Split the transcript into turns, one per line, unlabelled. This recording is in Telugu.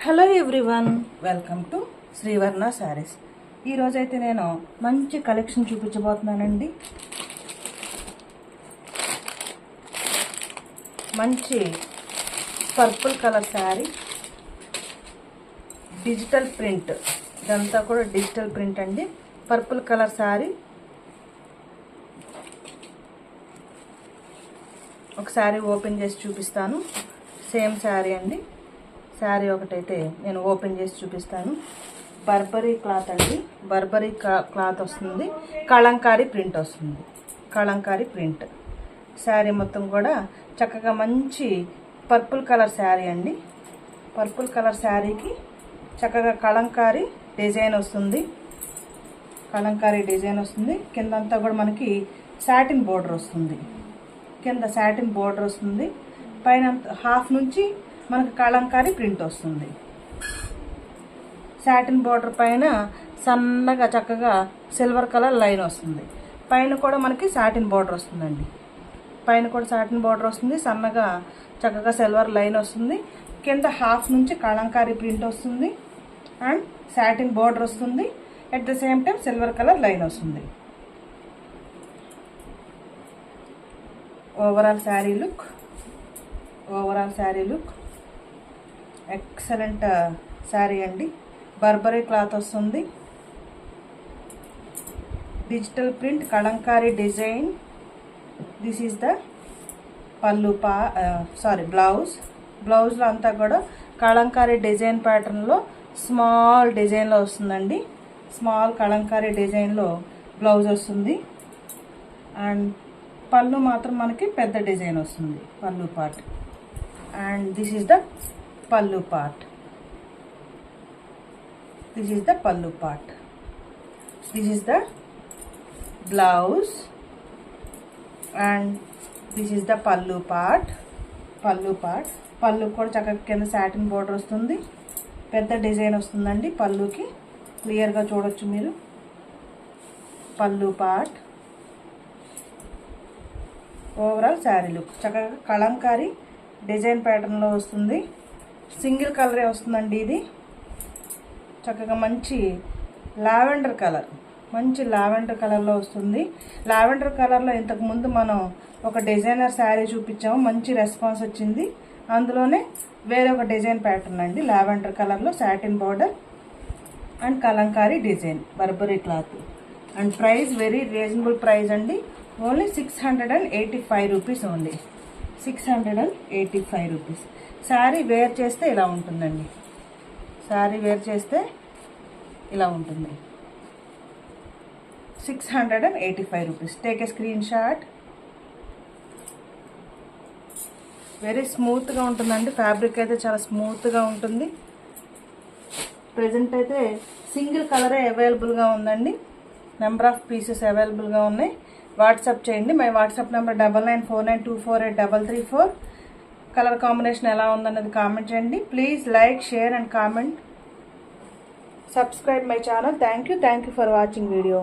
Hello everyone, welcome to Srivarna Sarees. ఈరోజైతే నేను మంచి కలెక్షన్ చూపించబోతున్నానండి. మంచి purple colour saree, digital print, ఇదంతా కూడా డిజిటల్ ప్రింట్ అండి. పర్పుల్ కలర్ శారీ ఒక శారీ ఓపెన్ చేసి చూపిస్తాను. సేమ్ శారీ అండి. శారీ ఒకటైతే నేను ఓపెన్ చేసి చూపిస్తాను. బర్బరీ క్లాత్ అండి. బర్బరీ క్లాత్ వస్తుంది, కలంకారీ ప్రింట్ వస్తుంది. కలంకారీ ప్రింట్ శారీ మొత్తం కూడా చక్కగా మంచి పర్పుల్ కలర్ శారీ అండి. పర్పుల్ కలర్ శారీకి చక్కగా కలంకారీ డిజైన్ వస్తుంది. కలంకారీ డిజైన్ వస్తుంది. కిందంతా కూడా మనకి సాటిన్ బోర్డర్ వస్తుంది. కింద సాటిన్ బోర్డర్ వస్తుంది. పైన హాఫ్ నుంచి మనకు కలంకారీ ప్రింట్ వస్తుంది. సాటిన్ బోర్డర్ పైన సన్నగా చక్కగా సిల్వర్ కలర్ లైన్ వస్తుంది. పైన కూడా మనకి సాటిన్ బోర్డర్ వస్తుందండి. పైన కూడా సాటిన్ బోర్డర్ వస్తుంది. సన్నగా చక్కగా సిల్వర్ లైన్ వస్తుంది. కింద హాఫ్ నుంచి కలంకారీ ప్రింట్ వస్తుంది అండ్ సాటిన్ బోర్డర్ వస్తుంది. At the same time silver colour line వస్తుంది. Overall saree look excellent saree అండి. బర్బరీ క్లాత్ వస్తుంది. Digital print, kalamkari design. This is the pallu బ్లౌజ్లో అంతా కూడా కలంకారీ డిజైన్ ప్యాటర్న్లో స్మాల్ డిజైన్లో వస్తుందండి. స్మాల్ కలంకారీ డిజైన్లో బ్లౌజ్ వస్తుంది. అండ్ పళ్ళు మాత్రం మనకి పెద్ద డిజైన్ వస్తుంది, పళ్ళు part. And this is the పళ్ళు part. This is the pallu part. This is the blouse and this is the pallu part. పళ్ళు కూడా చక్కగా కింద సాటిన్ బోర్డర్ వస్తుంది. పెద్ద డిజైన్ వస్తుందండి పళ్ళుకి. క్లియర్గా చూడొచ్చు మీరు. పళ్ళు పార్ట్. ఓవరాల్ శారీ లుక్ చక్కగా కలంకారీ డిజైన్ ప్యాటర్న్లో వస్తుంది. సింగిల్ కలరే వస్తుందండి ఇది. చక్కగా మంచి లావెండర్ కలర్లో వస్తుంది. లావెండర్ కలర్లో ఇంతకుముందు మనం ఒక డిజైనర్ శారీ చూపించాము, మంచి రెస్పాన్స్ వచ్చింది. అందులోనే వేరే ఒక డిజైన్ ప్యాటర్న్ అండి. లావెండర్ కలర్లో satin border and kalamkari design, Burberry cloth. And price very reasonable price అండి. Only 685 rupees only. 685 rupees. Saree wear చేస్తే ఇలా ఉంటుందండి. శారీ వేర్ చేస్తే ఇలా ఉంటుంది. 685 rupees. Take a screenshot. Very స్మూత్గా ఉంటుందండి. ఫ్యాబ్రిక్ అయితే చాలా స్మూత్గా ఉంటుంది. ప్రజెంట్ అయితే సింగిల్ కలరే అవైలబుల్గా ఉందండి. నెంబర్ ఆఫ్ పీసెస్ అవైలబుల్గా ఉన్నాయి. వాట్సాప్ చేయండి. My WhatsApp number 9949248334. Colour combination ఎలా ఉందన్నది కామెంట్ చేయండి. Please like, share and comment. Subscribe my channel. Thank you for watching video.